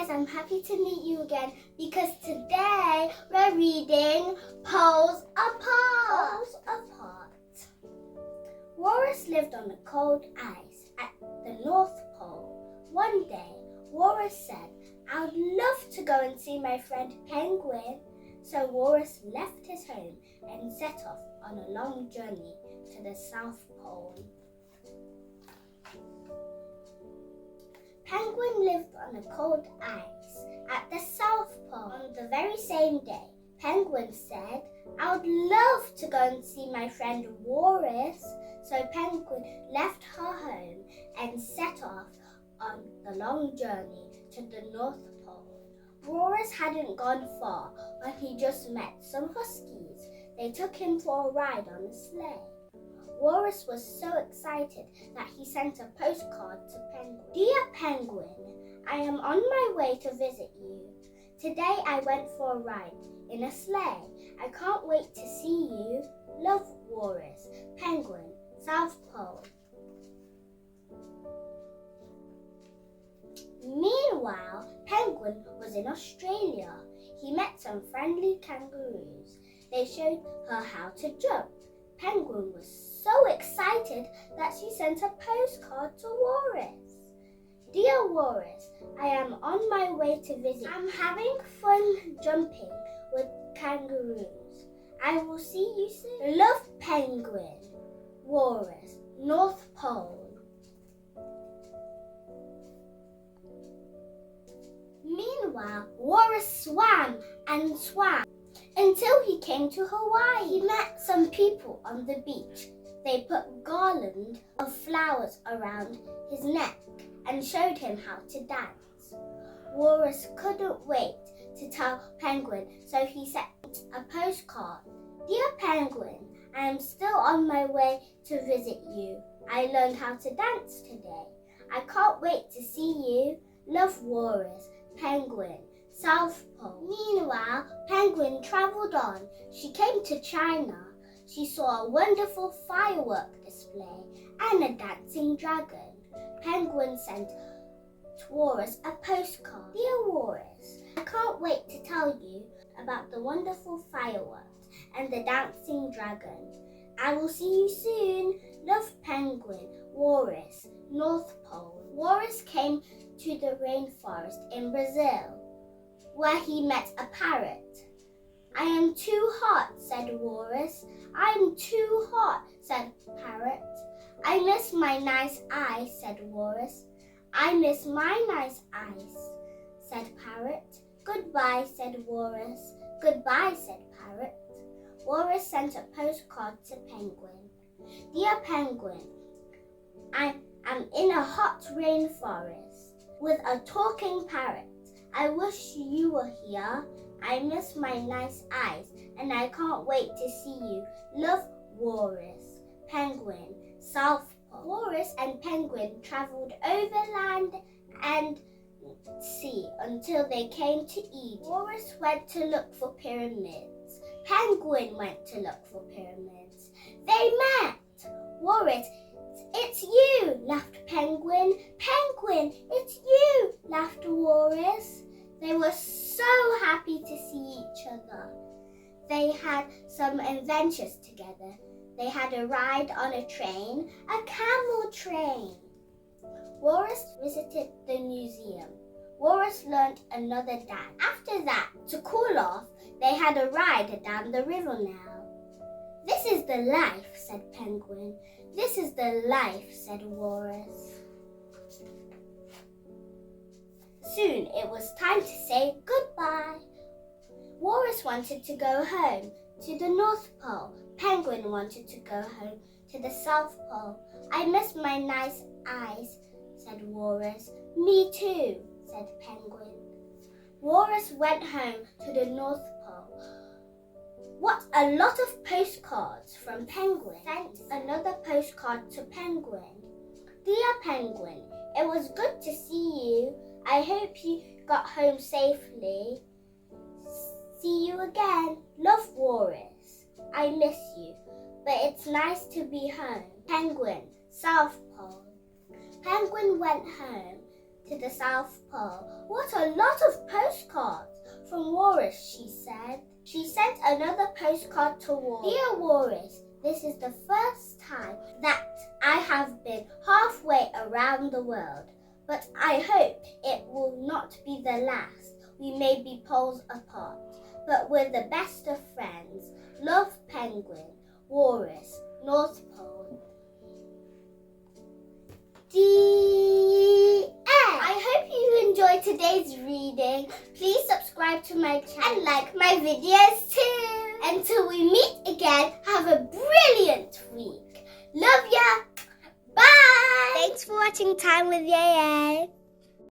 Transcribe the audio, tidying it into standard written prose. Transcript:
guys, I'm happy to meet you again because today we're reading Poles Apart. Poles Apart. Walrus lived on the cold ice at the North Pole. One day, Walrus said, I would love to go and see my friend Penguin. So Walrus left his home and set off on a long journey to the South Pole. Penguin lived on the cold ice at the South Pole. On the very same day, Penguin said, I would love to go and see my friend Walrus. So Penguin left her home and set off on the long journey to the North Pole. Walrus hadn't gone far when he just met some huskies. They took him for a ride on a sleigh. Walrus was so excited that he sent a postcard to Penguin. Dear Penguin, I am on my way to visit you. Today I went for a ride in a sleigh. I can't wait to see you. Love, Walrus. Penguin, South Pole. Meanwhile, Penguin was in Australia. He met some friendly kangaroos. They showed her how to jump. Penguin was so excited that she sent a postcard to Walrus. Dear Walrus, I am on my way to visit. I'm having fun jumping with kangaroos. I will see you soon. Love, Penguin. Walrus, North Pole. Meanwhile, Walrus swam and swam until he came to Hawaii. He met some people on the beach. They put a garland of flowers around his neck and showed him how to dance. Walrus couldn't wait to tell Penguin, so he sent a postcard. Dear Penguin, I am still on my way to visit you. I learned how to dance today. I can't wait to see you. Love, Walrus. Penguin, South Pole. Meanwhile, Penguin travelled on. She came to China. She saw a wonderful firework display and a dancing dragon. Penguin sent Walrus a postcard. Dear Walrus, I can't wait to tell you about the wonderful fireworks and the dancing dragon. I will see you soon. Love, Penguin. Walrus, North Pole. Walrus came to the rainforest in Brazil, where he met a parrot. I am too hot, said Walrus. I'm too hot, said Parrot. I miss my nice eyes, said Walrus. I miss my nice eyes, said Parrot. Goodbye, said Walrus. Goodbye, said Parrot. Walrus sent a postcard to Penguin. Dear Penguin, I am in a hot rainforest with a talking parrot. I wish you were here. I miss my nice eyes and I can't wait to see you. Love, Walrus. Penguin, South Pole. Walrus and Penguin travelled over land and sea until they came to Eden. Walrus went to look for pyramids. Penguin went to look for pyramids. They met. Walrus, it's you, laughed Penguin. Penguin, it's you, laughed Walrus. They were so happy to see each other. They had some adventures together. They had a ride on a train, a camel train. Walrus visited the museum. Walrus learned another dance. After that, to cool off, they had a ride down the river now. This is the life, said Penguin. This is the life, said Walrus. Soon it was time to say goodbye. Walrus wanted to go home to the North Pole. Penguin wanted to go home to the South Pole. I miss my nice eyes, said Walrus. Me too, said Penguin. Walrus went home to the North Pole. What a lot of postcards from Penguin. Sent another postcard to Penguin. Dear Penguin, it was good to see you. I hope you got home safely. See you again. Love, Walrus. I miss you, but it's nice to be home. Penguin, South Pole. Penguin went home to the South Pole. What a lot of postcards from Walrus, she said. She sent another postcard to Walrus. Dear Walrus, this is the first time that I have been halfway around the world, but I hope it will not be the last. We may be poles apart, but we're the best of friends. Love, Penguin, Walrus, North Pole. The end. I hope you enjoyed today's reading. Please subscribe to my channel and like my videos too. Until we meet again, have a brilliant week. Love ya. Bye. Thanks for watching Time with Yeye.